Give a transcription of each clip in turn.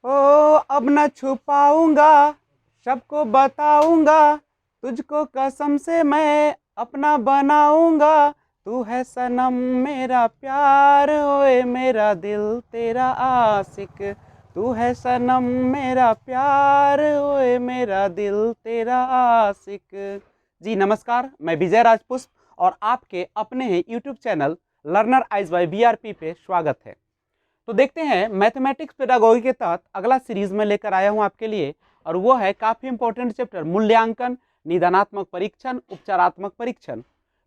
ओ अब न छुपाऊंगा, सबको बताऊंगा, तुझको कसम से मैं अपना बनाऊंगा। तू है सनम मेरा प्यार, ओए मेरा दिल तेरा आशिक। तू है सनम मेरा प्यार, ओए मेरा दिल तेरा आशिक। जी नमस्कार, मैं विजय राजपुष्प और आपके अपने ही YouTube channel learner eyes by BRP पे स्वागत है। तो देखते हैं मैथमेटिक्स पेडागोगी के तहत अगला सीरीज में लेकर आया हूं आपके लिए, और वो है काफी इंपॉर्टेंट चैप्टर मूल्यांकन, निदानात्मक परीक्षण, उपचारात्मक परीक्षण।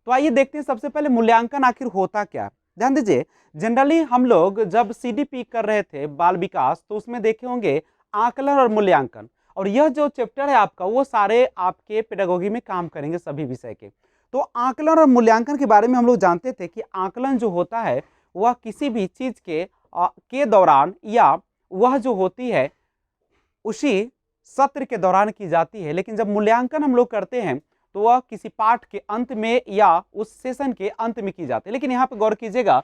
तो आइए देखते हैं सबसे पहले मूल्यांकन आखिर होता क्या। ध्यान दीजिए, जनरली हम लोग जब सीडीपी कर रहे थे बाल विकास, तो उसमें देखे होंगे आकलन और मूल्यांकन, और यह जो चैप्टर है आपका वो सारे आपके पेडागोगी में काम करेंगे सभी विषय के। तो आकलन और मूल्यांकन के बारे में हम लोग जानते थे कि आकलन जो होता है वह किसी भी चीज के दौरान, या वह जो होती है उसी सत्र के दौरान की जाती है, लेकिन जब मूल्यांकन हम लोग करते हैं तो वह किसी पाठ के अंत में या उस सेशन के अंत में की जाती है। लेकिन यहाँ पे गौर कीजिएगा,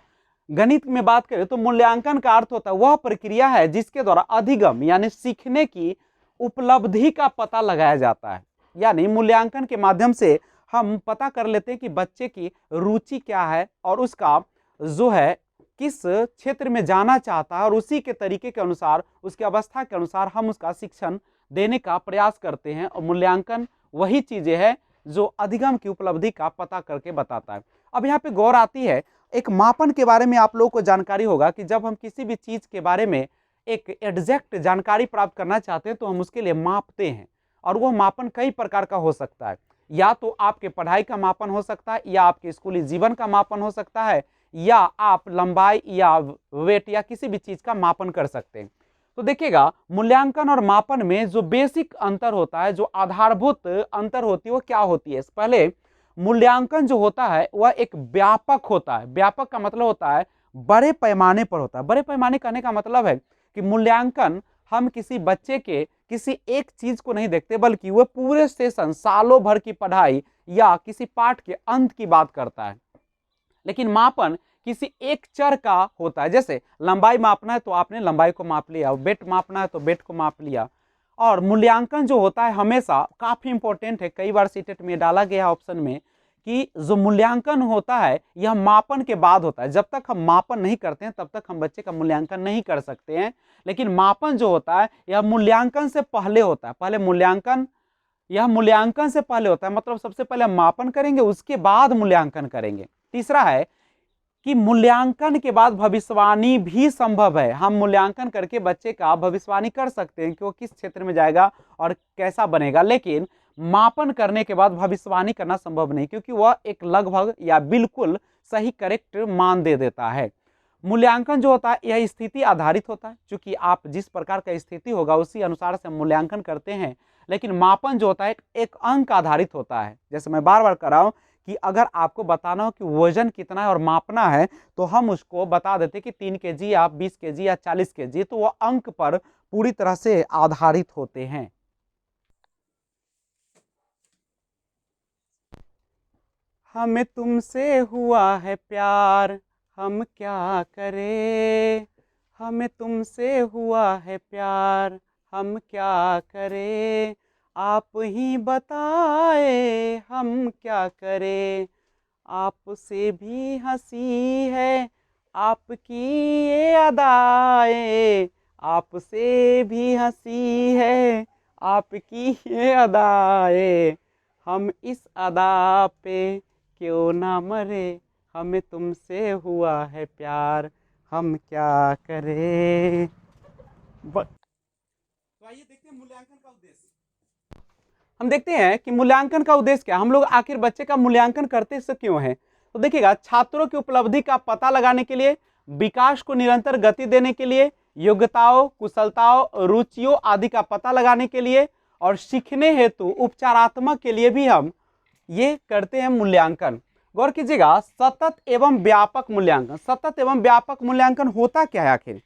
गणित में बात करें तो मूल्यांकन का अर्थ होता है वह प्रक्रिया है जिसके द्वारा अधिगम यानी सीखने की उपलब्धि का पता लगाया जाता है। यानी मूल्यांकन के माध्यम से हम पता कर लेते हैं कि बच्चे की रुचि क्या है और उसका जो है किस क्षेत्र में जाना चाहता है, और उसी के तरीके के अनुसार, उसकी अवस्था के अनुसार हम उसका शिक्षण देने का प्रयास करते हैं। और मूल्यांकन वही चीजें है जो अधिगम की उपलब्धि का पता करके बताता है। अब यहाँ पे गौर आती है, एक मापन के बारे में आप लोगों को जानकारी होगा कि जब हम किसी भी चीज के बारे में एक एग्जैक्ट जानकारी प्राप्त करना चाहते हैं तो हम उसके लिए मापते हैं, और वह मापन कई प्रकार का हो सकता है। या तो आपके पढ़ाई का मापन हो सकता है, या आपके स्कूली जीवन का मापन हो सकता है, या आप लंबाई या वेट या किसी भी चीज का मापन कर सकते हैं। तो देखिएगा, मूल्यांकन और मापन में जो बेसिक अंतर होता है, जो आधारभूत अंतर होती है वो क्या होती है। पहले मूल्यांकन जो होता है वह एक व्यापक होता है। व्यापक का मतलब होता है बड़े पैमाने पर होता है। बड़े पैमाने कहने का मतलब है कि मूल्यांकन हम किसी बच्चे के किसी एक चीज को नहीं देखते, बल्कि वह पूरे सेशन, सालों भर की पढ़ाई या किसी पाठ के अंत की बात करता है। लेकिन मापन किसी एक चर का होता है। जैसे लंबाई मापना है तो आपने लंबाई को माप लिया, वेट मापना है तो वेट को माप लिया। और मूल्यांकन जो होता है हमेशा काफी इंपॉर्टेंट है, कई बार सीटेट में डाला गया ऑप्शन में कि जो मूल्यांकन होता है यह मापन के बाद होता है। जब तक हम मापन नहीं करते हैं तब तक हम बच्चे का मूल्यांकन नहीं कर सकते हैं। लेकिन मापन जो होता है यह मूल्यांकन से पहले होता है। पहले मूल्यांकन, यह मूल्यांकन से पहले होता है, मतलब सबसे पहले हम मापन करेंगे उसके बाद मूल्यांकन करेंगे। तीसरा है कि मूल्यांकन के बाद भविष्यवाणी भी संभव है। हम मूल्यांकन करके बच्चे का भविष्यवाणी कर सकते हैं कि वो किस क्षेत्र में जाएगा और कैसा बनेगा, लेकिन मापन करने के बाद भविष्यवाणी करना संभव नहीं, क्योंकि वह एक लगभग या बिल्कुल सही करेक्ट मान दे देता है। मूल्यांकन जो होता है यह स्थिति आधारित होता है, क्योंकि आप जिस प्रकार का स्थिति होगा उसी अनुसार से मूल्यांकन करते हैं। लेकिन मापन जो होता है एक अंक आधारित होता है। जैसे मैं बार बार कर रहा हूं कि अगर आपको बताना हो कि वजन कितना है और मापना है, तो हम उसको बता देते कि 3 केजी या 20 केजी या 40 केजी, तो वह अंक पर पूरी तरह से आधारित होते हैं। हमें तुमसे हुआ है प्यार, हम क्या करें। हमें तुमसे हुआ है प्यार, हम क्या करें। आप ही बताए हम क्या करें। आपसे भी हंसी है आपकी ये अदाएं। आपसे भी हंसी है आपकी ये अदाएं। हम इस अदा पे क्यों ना मरे। हमें तुमसे हुआ है प्यार, हम क्या करें। तो आइए देखते हैं मूल्यांकन का उद्देश्य। हम देखते हैं कि मूल्यांकन का उद्देश्य क्या, हम लोग आखिर बच्चे का मूल्यांकन करते से क्यों है। तो देखिएगा, छात्रों की उपलब्धि का पता लगाने के लिए, विकास को निरंतर गति देने के लिए, योग्यताओं, कुशलताओं, रुचियों आदि का पता लगाने के लिए, और सीखने हेतु उपचारात्मक के लिए भी हम ये करते हैं मूल्यांकन। गौर कीजिएगा, सतत एवं व्यापक मूल्यांकन। सतत एवं व्यापक मूल्यांकन होता क्या है आखिर।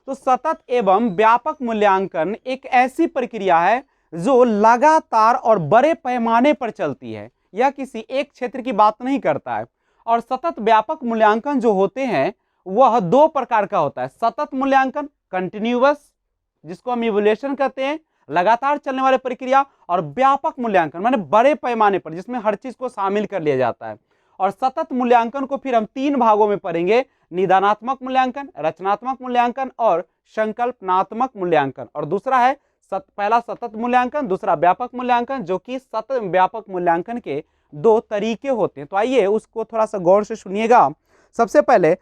तो सतत एवं व्यापक मूल्यांकन एक ऐसी प्रक्रिया है जो लगातार और बड़े पैमाने पर चलती है। यह किसी एक क्षेत्र की बात नहीं करता है। और सतत व्यापक मूल्यांकन जो होते हैं वह 2 प्रकार का होता है। सतत मूल्यांकन कंटिन्यूअस, जिसको हम इवोल्यूशन कहते हैं, लगातार चलने वाली प्रक्रिया, और व्यापक मूल्यांकन माने बड़े पैमाने पर जिसमें हर चीज को शामिल कर लिया जाता है। और सतत मूल्यांकन को फिर हम 3 भागों में पढ़ेंगे, निदानात्मक मूल्यांकन, रचनात्मक मूल्यांकन और संकल्पनात्मक मूल्यांकन। और दूसरा है पहला सतत मूल्यांकन, दूसरा व्यापक मूल्यांकन, जो कि सतत व्यापक मूल्यांकन के 2 तरीके होते हैं। तो आइए उसको थोड़ा सा गौर से सुनिएगा। सबसे पहले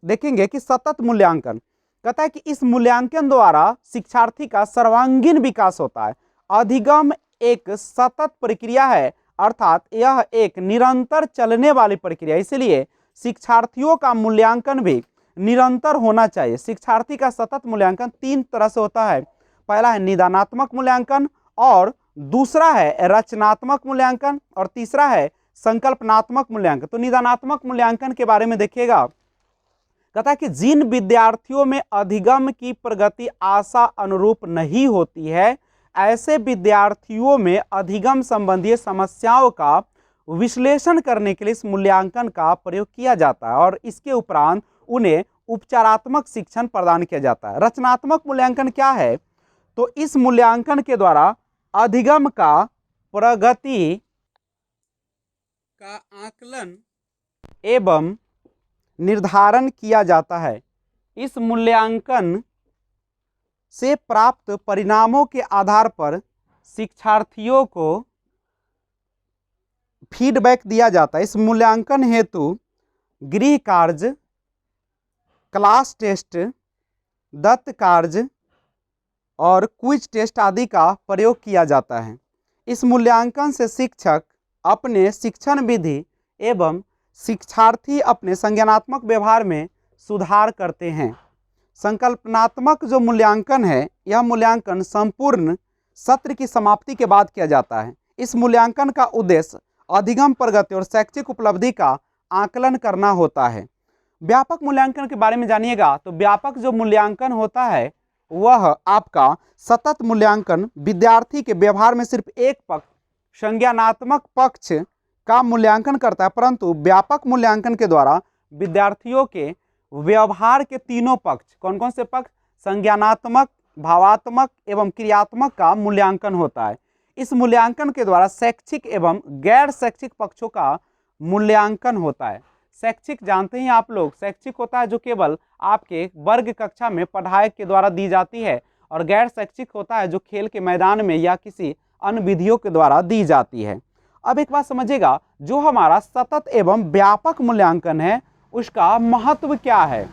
देखेंगे कि सतत मूल्यांकन कहता है कि इस मूल्यांकन द्वारा शिक्षार्थी का सर्वांगीण विकास होता है। अधिगम एक सतत प्रक्रिया है, अर्थात यह एक निरंतर चलने वाली प्रक्रिया, इसलिए शिक्षार्थियों का मूल्यांकन भी निरंतर होना चाहिए। शिक्षार्थी का सतत मूल्यांकन 3 तरह से होता है। पहला है निदानात्मक मूल्यांकन, और दूसरा है रचनात्मक मूल्यांकन, और तीसरा है संकल्पनात्मक मूल्यांकन। तो निदानात्मक मूल्यांकन के बारे में देखिएगा, कहता है कि जिन विद्यार्थियों में अधिगम की प्रगति आशा अनुरूप नहीं होती है, ऐसे विद्यार्थियों में अधिगम संबंधी समस्याओं का विश्लेषण करने के लिए इस मूल्यांकन का प्रयोग किया जाता है, और इसके उपरांत उन्हें उपचारात्मक शिक्षण प्रदान किया जाता है। रचनात्मक मूल्यांकन क्या है? तो इस मूल्यांकन के द्वारा अधिगम का प्रगति का आकलन एवं निर्धारण किया जाता है। इस मूल्यांकन से प्राप्त परिणामों के आधार पर शिक्षार्थियों को फीडबैक दिया जाता है। इस मूल्यांकन हेतु गृह कार्य, क्लास टेस्ट, दत्त कार्य और क्विज टेस्ट आदि का प्रयोग किया जाता है। इस मूल्यांकन से शिक्षक अपने शिक्षण विधि एवं शिक्षार्थी अपने संज्ञानात्मक व्यवहार में सुधार करते हैं। संकल्पनात्मक जो मूल्यांकन है, यह मूल्यांकन संपूर्ण सत्र की समाप्ति के बाद किया जाता है। इस मूल्यांकन का उद्देश्य अधिगम प्रगति और शैक्षिक उपलब्धि का आकलन करना होता है। व्यापक मूल्यांकन के बारे में जानिएगा। तो व्यापक जो मूल्यांकन होता है वह आपका सतत मूल्यांकन विद्यार्थी के व्यवहार में सिर्फ एक पक्ष, संज्ञानात्मक पक्ष का मूल्यांकन करता है, परंतु व्यापक मूल्यांकन के द्वारा विद्यार्थियों के व्यवहार के तीनों पक्ष, कौन कौन से पक्ष? संज्ञानात्मक, भावात्मक एवं क्रियात्मक का मूल्यांकन होता है। इस मूल्यांकन के द्वारा शैक्षिक एवं गैर शैक्षिक पक्षों का मूल्यांकन होता है। शैक्षिक जानते हैं आप लोग, शैक्षिक होता है जो केवल आपके वर्ग कक्षा में पढ़ाई के द्वारा दी जाती है, और गैर शैक्षिक होता है जो खेल के मैदान में या किसी अन्य विधियों के द्वारा दी जाती है। अब एक बात समझिएगा, जो हमारा सतत एवं व्यापक मूल्यांकन है उसका महत्व क्या है,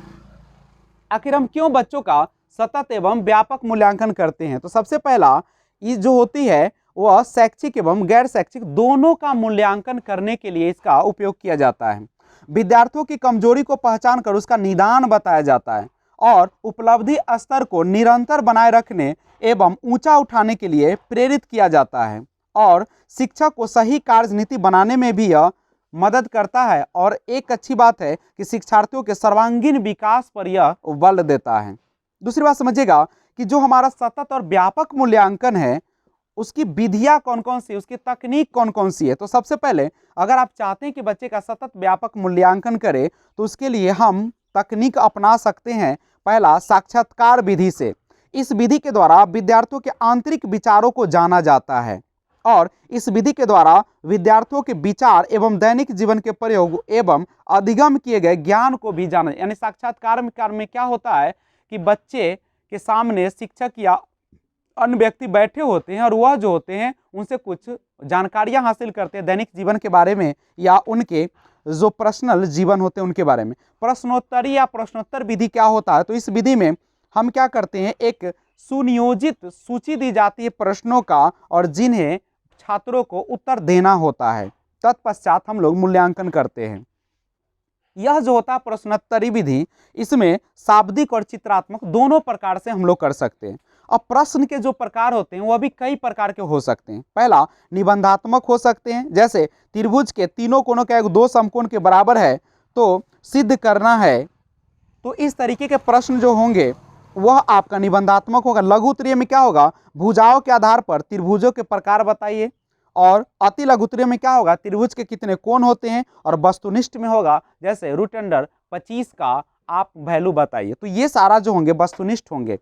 आखिर हम क्यों बच्चों का सतत एवं व्यापक मूल्यांकन करते हैं? तो सबसे पहला ये जो होती है वह शैक्षिक एवं गैर शैक्षिक दोनों का मूल्यांकन करने के लिए इसका उपयोग किया जाता है। विद्यार्थियों की कमजोरी को पहचान कर उसका निदान बताया जाता है, और उपलब्धि स्तर को निरंतर बनाए रखने एवं ऊंचा उठाने के लिए प्रेरित किया जाता है, और शिक्षक को सही कार्यनीति बनाने में भी यह मदद करता है। और एक अच्छी बात है कि शिक्षार्थियों के सर्वांगीण विकास पर यह बल देता है। दूसरी बात समझिएगा कि जो हमारा सतत और व्यापक मूल्यांकन है उसकी विधियां कौन कौन सी, उसकी तकनीक कौन कौन सी है। तो सबसे पहले अगर आप चाहते हैं कि बच्चे का सतत व्यापक मूल्यांकन करें तो उसके लिए हम तकनीक अपना सकते हैं। पहला, साक्षात्कार विधि से। इस विधि के द्वारा विद्यार्थियों के आंतरिक विचारों को जाना जाता है, और इस विधि के द्वारा विद्यार्थियों के विचार एवं दैनिक जीवन के प्रयोग एवं अधिगम किए गए ज्ञान को भी जाना। यानी साक्षात्कार में क्या होता है कि बच्चे के सामने शिक्षक या अन्य व्यक्ति बैठे होते हैं, और वह जो होते हैं उनसे कुछ जानकारियां हासिल करते हैं दैनिक जीवन के बारे में, या उनके जो पर्सनल जीवन होते हैं उनके बारे में। प्रश्नोत्तरी या प्रश्नोत्तर विधि क्या होता है? तो इस विधि में हम क्या करते हैं, एक सुनियोजित सूची दी जाती है प्रश्नों का, और जिन्हें छात्रों को उत्तर देना होता है। तत्पश्चात हम लोग मूल्यांकन करते हैं। यह जो होता है प्रश्नोत्तरी विधि, इसमें शाब्दिक और चित्रात्मक दोनों प्रकार से हम लोग कर सकते हैं। अब प्रश्न के जो प्रकार होते हैं वह भी कई प्रकार के हो सकते हैं। पहला, निबंधात्मक हो सकते हैं, जैसे त्रिभुज के तीनों कोणों का एक 2 समकोण के बराबर है तो सिद्ध करना है। तो इस तरीके के प्रश्न जो होंगे वह आपका निबंधात्मक होगा। लघु उत्तरीय में क्या होगा, भुजाओं के आधार पर त्रिभुजों के प्रकार बताइए। और अति लघु उत्तरीय में क्या होगा, त्रिभुज के कितने कोण होते हैं। और वस्तुनिष्ठ में होगा जैसे √25 का आप वैल्यू बताइए। तो ये सारा जो होंगे वस्तुनिष्ठ होंगे।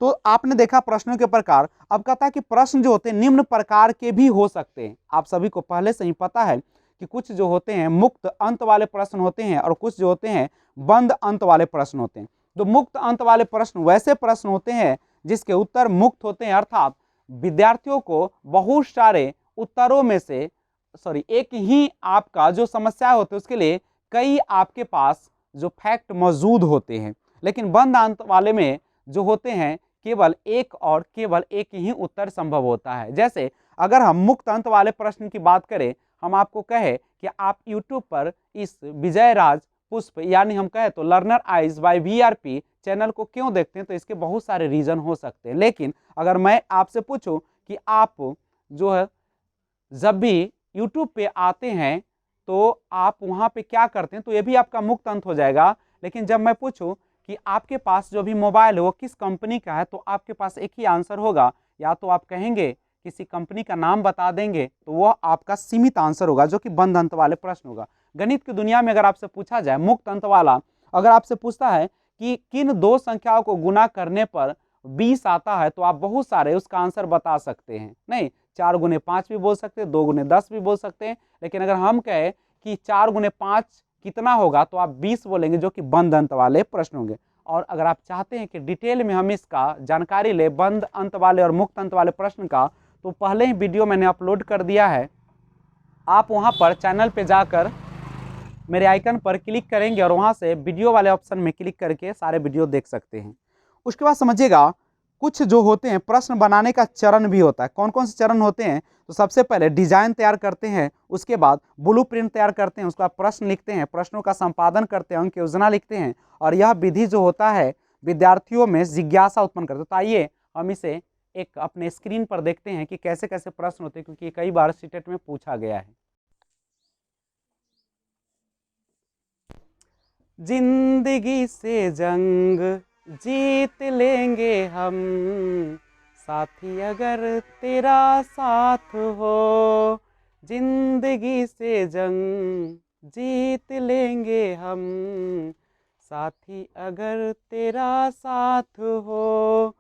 तो आपने देखा प्रश्नों के प्रकार। अब कहता है कि प्रश्न जो होते हैं निम्न प्रकार के भी हो सकते हैं। आप सभी को पहले से ही पता है कि कुछ जो होते हैं मुक्त अंत वाले प्रश्न होते हैं और कुछ जो होते हैं बंद अंत वाले प्रश्न होते हैं। तो मुक्त अंत वाले प्रश्न वैसे प्रश्न होते हैं जिसके उत्तर मुक्त होते हैं, अर्थात विद्यार्थियों को बहुत सारे उत्तरों में से एक ही आपका जो समस्या होती है उसके लिए कई आपके पास जो फैक्ट मौजूद होते हैं। लेकिन बंद अंत वाले में जो होते हैं केवल एक ही उत्तर संभव होता है। जैसे अगर हम मुक्त अंत वाले प्रश्न की बात करें, हम आपको कहे कि आप YouTube पर इस विजय राज पुष्प यानी हम कहे तो learner eyes by VRP channel को क्यों देखते हैं, तो इसके बहुत सारे रीजन हो सकते हैं। लेकिन अगर मैं आपसे पूछूं कि आप जो है जब भी YouTube पे आते हैं तो आप वहां पे क्या करते हैं, तो ये भी आपका मुक्त अंत हो जाएगा। लेकिन जब मैं पूछूं कि आपके पास जो भी मोबाइल है वो किस कंपनी का है, तो आपके पास एक ही आंसर होगा, या तो आप कहेंगे किसी कंपनी का नाम बता देंगे, तो वह आपका सीमित आंसर होगा जो कि बंद अंत वाले प्रश्न होगा। गणित की दुनिया में अगर आपसे पूछा जाए मुक्त अंत वाला, अगर आपसे पूछता है कि किन दो संख्याओं को गुना करने पर 20 आता है, तो आप बहुत सारे उसका आंसर बता सकते हैं। नहीं, 4 गुने 5 भी बोल सकते हैं, 2 गुने 10 भी बोल सकते हैं। लेकिन अगर हम कहें कि 4 गुने 5 कितना होगा, तो आप 20 बोलेंगे, जो कि बंद अंत वाले प्रश्न होंगे। और अगर आप चाहते हैं कि डिटेल में हम इसका जानकारी ले बंद अंत वाले और मुक्त अंत वाले प्रश्न का, तो पहले ही वीडियो मैंने अपलोड कर दिया है। आप वहां पर चैनल पे जाकर मेरे आइकन पर क्लिक करेंगे और वहां से वीडियो वाले ऑप्शन में क्लिक करके सारे वीडियो देख सकते हैं। उसके बाद समझिएगा कुछ जो होते हैं प्रश्न बनाने का चरण भी होता है। कौन कौन से चरण होते हैं, तो सबसे पहले डिजाइन तैयार करते हैं, उसके बाद ब्लूप्रिंट तैयार करते हैं, उसके बाद प्रश्न लिखते हैं, प्रश्नों का संपादन करते हैं, अंक योजना लिखते हैं, और यह विधि जो होता है विद्यार्थियों में जिज्ञासा उत्पन्न करता है। तो आइए हम इसे एक अपने स्क्रीन पर देखते हैं कि कैसे कैसे प्रश्न होते हैं, क्योंकि कई बार सीटेट में पूछा गया है। जिंदगी से जंग जीत लेंगे हम, साथी अगर तेरा साथ हो। जिंदगी से जंग जीत लेंगे हम, साथी अगर तेरा साथ हो।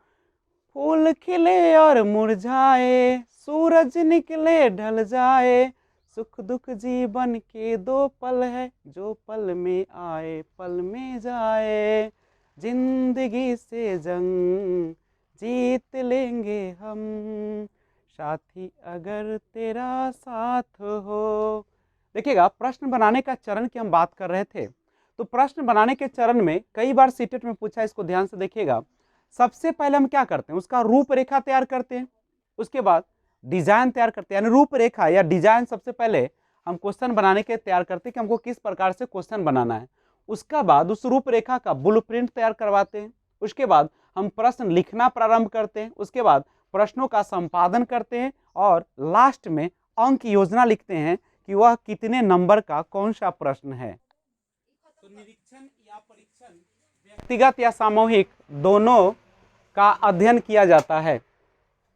फूल खिले और मुरझाए, सूरज निकले ढल जाए, सुख दुख जीवन के 2 पल है, जो पल में आए पल में जाए। जिंदगी से जंग जीत लेंगे हम, साथी अगर तेरा साथ हो। देखिएगा प्रश्न बनाने का चरण की हम बात कर रहे थे, तो प्रश्न बनाने के चरण में कई बार सीटेट में पूछा, इसको ध्यान से देखिएगा। सबसे पहले हम क्या करते हैं, उसका रूपरेखा तैयार करते हैं, उसके बाद डिजाइन तैयार करते हैं। यानी रूपरेखा या डिजाइन सबसे पहले हम क्वेश्चन बनाने के तैयार करते हैं कि हमको किस प्रकार से क्वेश्चन बनाना है। उसका बाद उस रूपरेखा का ब्लूप्रिंट तैयार करवाते हैं। उसके बाद हम प्रश्न लिखना प्रारंभ करते हैं। उसके बाद प्रश्नों का संपादन करते हैं और लास्ट में अंक योजना लिखते हैं कि वह कितने नंबर का कौन सा प्रश्न है। तो निरीक्षण या परीक्षण व्यक्तिगत या सामूहिक दोनों का अध्ययन किया जाता है।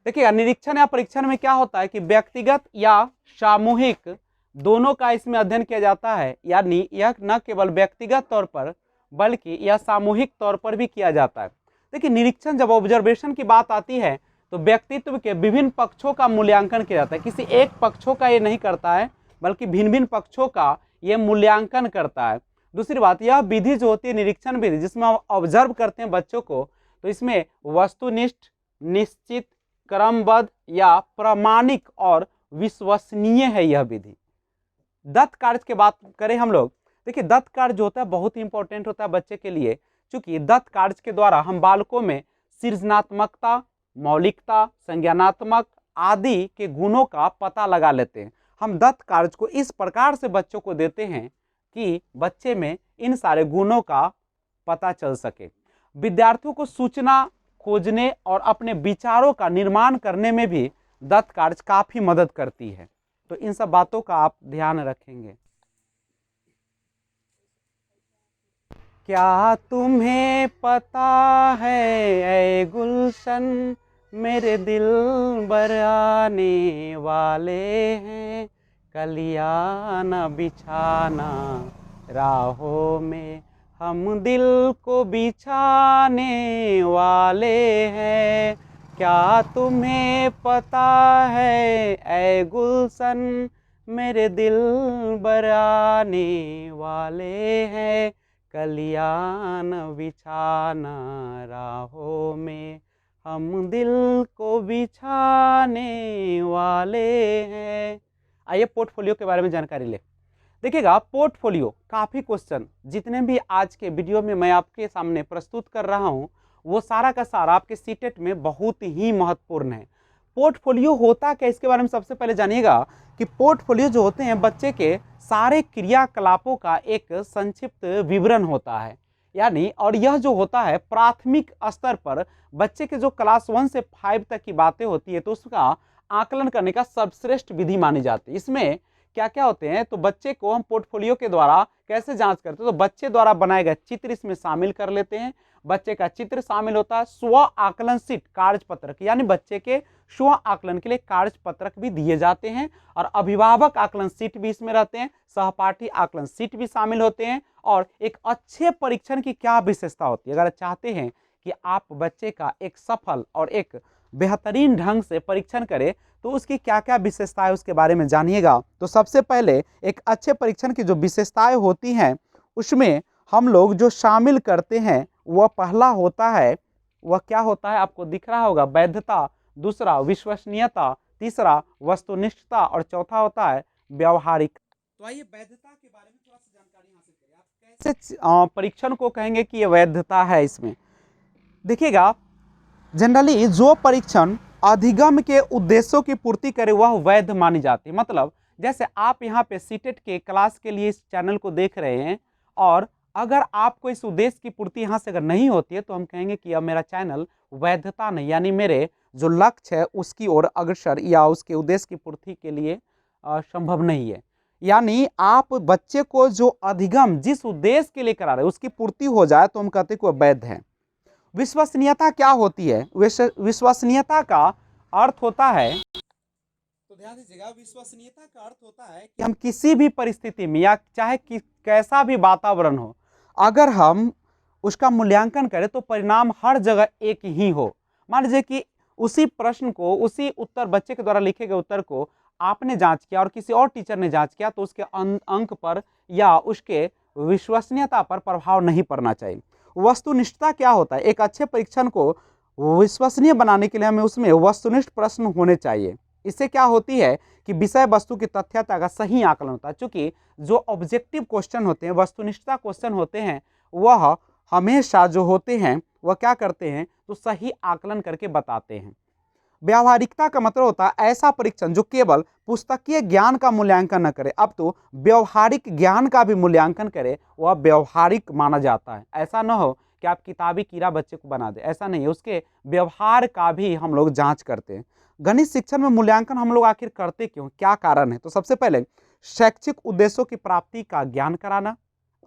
देखिए निरीक्षण या परीक्षण में क्या होता है कि व्यक्तिगत या सामूहिक दोनों का इसमें अध्ययन किया जाता है। यानी यह न केवल व्यक्तिगत तौर पर बल्कि यह सामूहिक तौर पर भी किया जाता है। देखिए निरीक्षण जब ऑब्जर्वेशन की बात आती है तो व्यक्तित्व के विभिन्न पक्षों का मूल्यांकन किया जाता है। किसी एक पक्षों का ये नहीं करता है, बल्कि भिन्न भिन्न पक्षों का ये मूल्यांकन करता है। दूसरी बात, यह विधि जो होती है निरीक्षण विधि, जिसमें हम ऑब्जर्व करते हैं बच्चों को, तो इसमें वस्तुनिष्ठ, निश्चित, क्रमबद्ध या प्रामाणिक और विश्वसनीय है यह विधि। दत्त कार्य की बात करें हम लोग, देखिए दत्त कार्य जो होता है बहुत ही इंपॉर्टेंट होता है बच्चे के लिए, क्योंकि दत्त कार्य के द्वारा हम बालकों में सृजनात्मकता, मौलिकता, संज्ञानात्मक आदि के गुणों का पता लगा लेते हैं। हम दत्त कार्य को इस प्रकार से बच्चों को देते हैं कि बच्चे में इन सारे गुणों का पता चल सके। विद्यार्थियों को सूचना खोजने और अपने विचारों का निर्माण करने में भी दत्त कार्य काफी मदद करती है। तो इन सब बातों का आप ध्यान रखेंगे। क्या तुम्हें पता है ऐ गुलशन, मेरे दिल बर आने वाले हैं, कलियां न बिछाना राहों में, हम दिल को बिछाने वाले हैं। क्या तुम्हें पता है ऐ गुलशन, मेरे दिल बराने वाले हैं। कलियां न बिछाना राहों में, हम दिल को बिछाने वाले हैं। आइए पोर्टफोलियो के बारे में जानकारी ले। देखिएगा, पोर्टफोलियो काफ़ी क्वेश्चन जितने भी आज के वीडियो में मैं आपके सामने प्रस्तुत कर रहा हूं, वो सारा का सारा आपके सीटेट में बहुत ही महत्वपूर्ण है। पोर्टफोलियो होता क्या, इसके बारे में सबसे पहले जानिएगा कि पोर्टफोलियो जो होते हैं बच्चे के सारे क्रियाकलापों का एक संक्षिप्त विवरण होता है। यानी और यह जो होता है प्राथमिक स्तर पर बच्चे के जो क्लास 1 से 5 तक की बातें होती है तो उसका आकलन करने का सर्वश्रेष्ठ विधि मानी जाती है। इसमें क्या क्या होते हैं, तो बच्चे को हम पोर्टफोलियो के द्वारा कैसे जांच करते हैं, तो बच्चे द्वारा बनाए गए चित्र इसमें शामिल कर लेते हैं। बच्चे का चित्र शामिल होता है, स्व आकलन शीट कार्य पत्रक, यानी बच्चे के स्व आकलन के लिए कार्य पत्रक भी दिए जाते हैं, और अभिभावक आकलन शीट भी इसमें रहते हैं, सहपाठी आकलन शीट भी शामिल होते हैं। और एक अच्छे परीक्षण की क्या विशेषता होती है, अगर चाहते हैं कि आप बच्चे का एक सफल और एक बेहतरीन ढंग से परीक्षण करें तो उसकी क्या क्या विशेषताएं उसके बारे में जानिएगा। तो सबसे पहले एक अच्छे परीक्षण की जो विशेषताएं होती हैं उसमें हम लोग जो शामिल करते हैं वह पहला होता है, वह क्या होता है आपको दिख रहा होगा, वैधता, दूसरा विश्वसनीयता, तीसरा वस्तुनिष्ठता और चौथा होता है व्यवहारिक। तो आइए वैधता के बारे में थोड़ा सा जानकारी हासिल करें। आप कैसे परीक्षण को कहेंगे कि यह वैधता है। इसमें देखिएगा, जनरली जो परीक्षण अधिगम के उद्देश्यों की पूर्ति करे वह वैध मानी जाती है। मतलब जैसे आप यहाँ पे सीटेट के क्लास के लिए इस चैनल को देख रहे हैं और अगर आपको इस उद्देश्य की पूर्ति यहाँ से अगर नहीं होती है तो हम कहेंगे कि अब मेरा चैनल वैधता नहीं, यानी मेरे जो लक्ष्य है उसकी ओर अग्रसर या उसके उद्देश्य की पूर्ति के लिए संभव नहीं है। यानी आप बच्चे को जो अधिगम जिस उद्देश्य के लिए करा रहे हैं उसकी पूर्ति हो जाए तो हम कहते हैं कि वह वैध है। विश्वसनीयता क्या होती है, विश्वसनीयता का अर्थ होता है, तो ध्यान दीजिएगा, विश्वसनीयता का अर्थ होता है कि हम किसी भी परिस्थिति में या चाहे कैसा भी वातावरण हो, अगर हम उसका मूल्यांकन करें तो परिणाम हर जगह एक ही हो। मान लीजिए कि उसी प्रश्न को, उसी उत्तर, बच्चे के द्वारा लिखे गए उत्तर को आपने जांच किया और किसी और टीचर ने जांच किया तो उसके अंक पर या उसके विश्वसनीयता पर प्रभाव नहीं पड़ना चाहिए। वस्तुनिष्ठता क्या होता है, एक अच्छे परीक्षण को विश्वसनीय बनाने के लिए हमें उसमें वस्तुनिष्ठ प्रश्न होने चाहिए। इससे क्या होती है कि विषय वस्तु की तथ्यता का सही आकलन होता है। चूंकि जो ऑब्जेक्टिव क्वेश्चन होते हैं, वस्तुनिष्ठता क्वेश्चन होते हैं, वह हमेशा जो होते हैं वह क्या करते हैं, तो सही आकलन करके बताते हैं। व्यावहारिकता का मतलब होता है ऐसा परीक्षण जो केवल पुस्तकीय ज्ञान का मूल्यांकन न करे, अब तो व्यवहारिक ज्ञान का भी मूल्यांकन करे, वह व्यवहारिक माना जाता है। ऐसा न हो कि आप किताबी कीड़ा बच्चे को बना दे, ऐसा नहीं है, उसके व्यवहार का भी हम लोग जांच करते हैं। गणित शिक्षण में मूल्यांकन हम लोग आखिर करते क्यों, क्या कारण है, तो सबसे पहले शैक्षिक उद्देश्यों की प्राप्ति का ज्ञान कराना।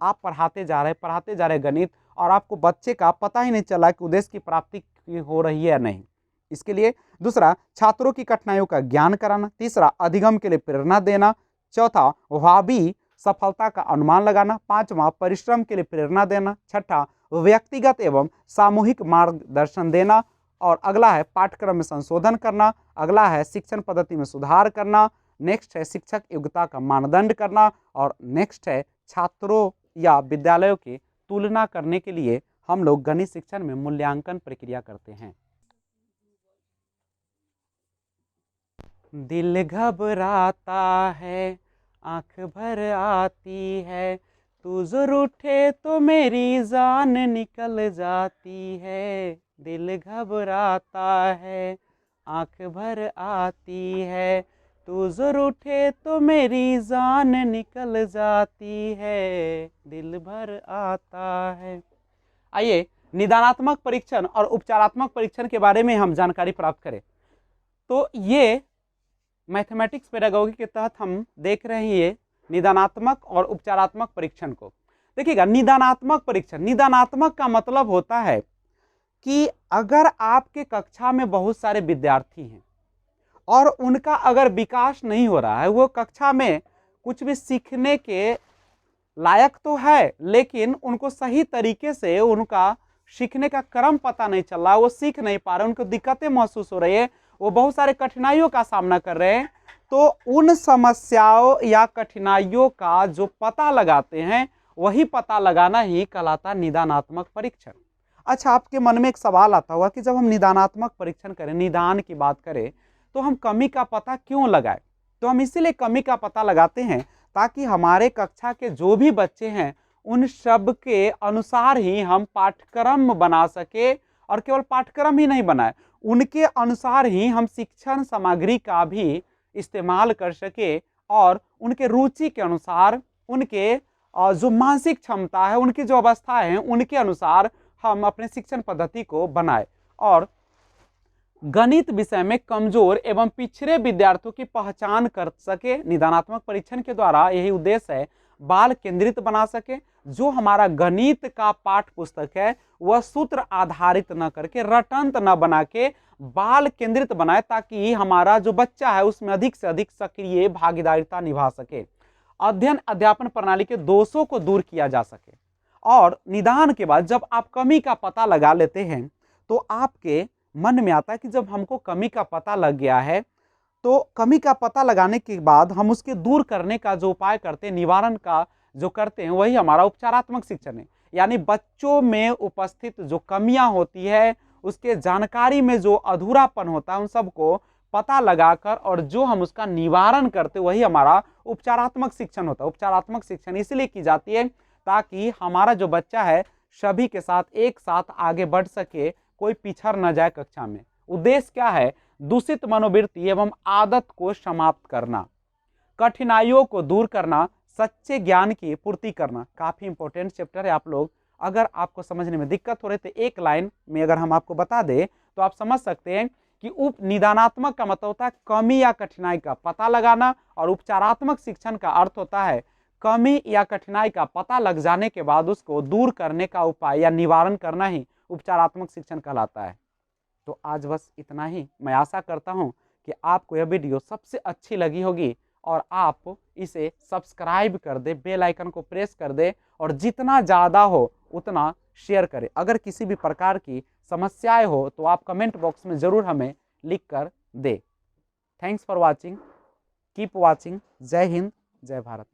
आप पढ़ाते जा रहे गणित और आपको बच्चे का पता ही नहीं चला कि उद्देश्य की प्राप्ति हो रही है या नहीं, इसके लिए। दूसरा, छात्रों की कठिनाइयों का ज्ञान कराना। तीसरा, अधिगम के लिए प्रेरणा देना। चौथा, भावी सफलता का अनुमान लगाना। पांचवा, परिश्रम के लिए प्रेरणा देना। छठा, व्यक्तिगत एवं सामूहिक मार्गदर्शन देना। और अगला है पाठ्यक्रम में संशोधन करना। अगला है शिक्षण पद्धति में सुधार करना। नेक्स्ट है शिक्षक योग्यता का मानदंड करना। और नेक्स्ट है छात्रों या विद्यालयों की तुलना करने के लिए हम लोग गणित शिक्षण में मूल्यांकन प्रक्रिया करते हैं। दिल घबराता है, आंख भर आती है, तू जरूर उठे तो मेरी जान निकल जाती है। दिल घबराता है, आंख भर आती है, तू जरूर उठे तो मेरी जान निकल जाती है, दिल भर आता है। आइए निदानात्मक परीक्षण और उपचारात्मक परीक्षण के बारे में हम जानकारी प्राप्त करें। तो ये मैथमेटिक्स पेडागोगी के तहत हम देख रहे हैं ये निदानात्मक और उपचारात्मक परीक्षण को। देखिएगा, निदानात्मक परीक्षण, निदानात्मक का मतलब होता है कि अगर आपके कक्षा में बहुत सारे विद्यार्थी हैं और उनका अगर विकास नहीं हो रहा है, वो कक्षा में कुछ भी सीखने के लायक तो है, लेकिन उनको सही तरीके से उनका सीखने का क्रम पता नहीं चल रहा, वो सीख नहीं पा रहे, उनको दिक्कतें महसूस हो रही है, वो बहुत सारे कठिनाइयों का सामना कर रहे हैं। तो उन समस्याओं या कठिनाइयों का जो पता लगाते हैं, वही पता लगाना ही कहलाता है निदानात्मक परीक्षण। अच्छा, आपके मन में एक सवाल आता होगा कि जब हम निदानात्मक परीक्षण करें, निदान की बात करें, तो हम कमी का पता क्यों लगाएं? तो हम इसीलिए कमी का पता लगाते हैं ताकि हमारे कक्षा के जो भी बच्चे हैं, उन सब के अनुसार ही हम पाठ्यक्रम बना सके, और केवल पाठ्यक्रम ही नहीं बनाए, उनके अनुसार ही हम शिक्षण सामग्री का भी इस्तेमाल कर सके, और उनके रुचि के अनुसार, उनके जो मानसिक क्षमता है, उनकी जो अवस्थाएं हैं, उनके अनुसार हम अपने शिक्षण पद्धति को बनाए, और गणित विषय में कमजोर एवं पिछड़े विद्यार्थियों की पहचान कर सके। निदानात्मक परीक्षण के द्वारा यही उद्देश्य है, बाल केंद्रित बना सके। जो हमारा गणित का पाठ पुस्तक है वह सूत्र आधारित न करके, रटंत न बना के बाल केंद्रित बनाए, ताकि हमारा जो बच्चा है उसमें अधिक से अधिक सक्रिय भागीदारिता निभा सके, अध्ययन अध्यापन प्रणाली के दोषों को दूर किया जा सके। और निदान के बाद जब आप कमी का पता लगा लेते हैं, तो आपके मन में आता है कि जब हमको कमी का पता लग गया है, तो कमी का पता लगाने के बाद हम उसके दूर करने का जो उपाय करते हैं, निवारण का जो करते हैं, वही हमारा उपचारात्मक शिक्षण है। यानी बच्चों में उपस्थित जो कमियां होती है, उसके जानकारी में जो अधूरापन होता है, उन सबको पता लगाकर और जो हम उसका निवारण करते, वही हमारा उपचारात्मक शिक्षण होता है। उपचारात्मक शिक्षण इसलिए की जाती है ताकि हमारा जो बच्चा है सभी के साथ एक साथ आगे बढ़ सके, कोई पिछड़ न जाए कक्षा में। उद्देश्य क्या है? दूषित मनोवृत्ति एवं आदत को समाप्त करना, कठिनाइयों को दूर करना, सच्चे ज्ञान की पूर्ति करना। काफी इंपॉर्टेंट चैप्टर है। आप लोग अगर आपको समझने में दिक्कत हो रही तो एक लाइन में अगर हम आपको बता दें तो आप समझ सकते हैं कि उप निदानात्मक का मतलब होता है कमी या कठिनाई का पता लगाना, और उपचारात्मक शिक्षण का अर्थ होता है कमी या कठिनाई का पता लग जाने के बाद उसको दूर करने का उपाय या निवारण करना ही उपचारात्मक शिक्षण कहलाता है। तो आज बस इतना ही। मैं आशा करता हूं कि आपको यह वीडियो सबसे अच्छी लगी होगी, और आप इसे सब्सक्राइब कर दे, बेल आइकन को प्रेस कर दे, और जितना ज़्यादा हो उतना शेयर करें। अगर किसी भी प्रकार की समस्याएं हो तो आप कमेंट बॉक्स में ज़रूर हमें लिख कर दे। Thanks for watching, keep watching. जय हिंद, जय भारत।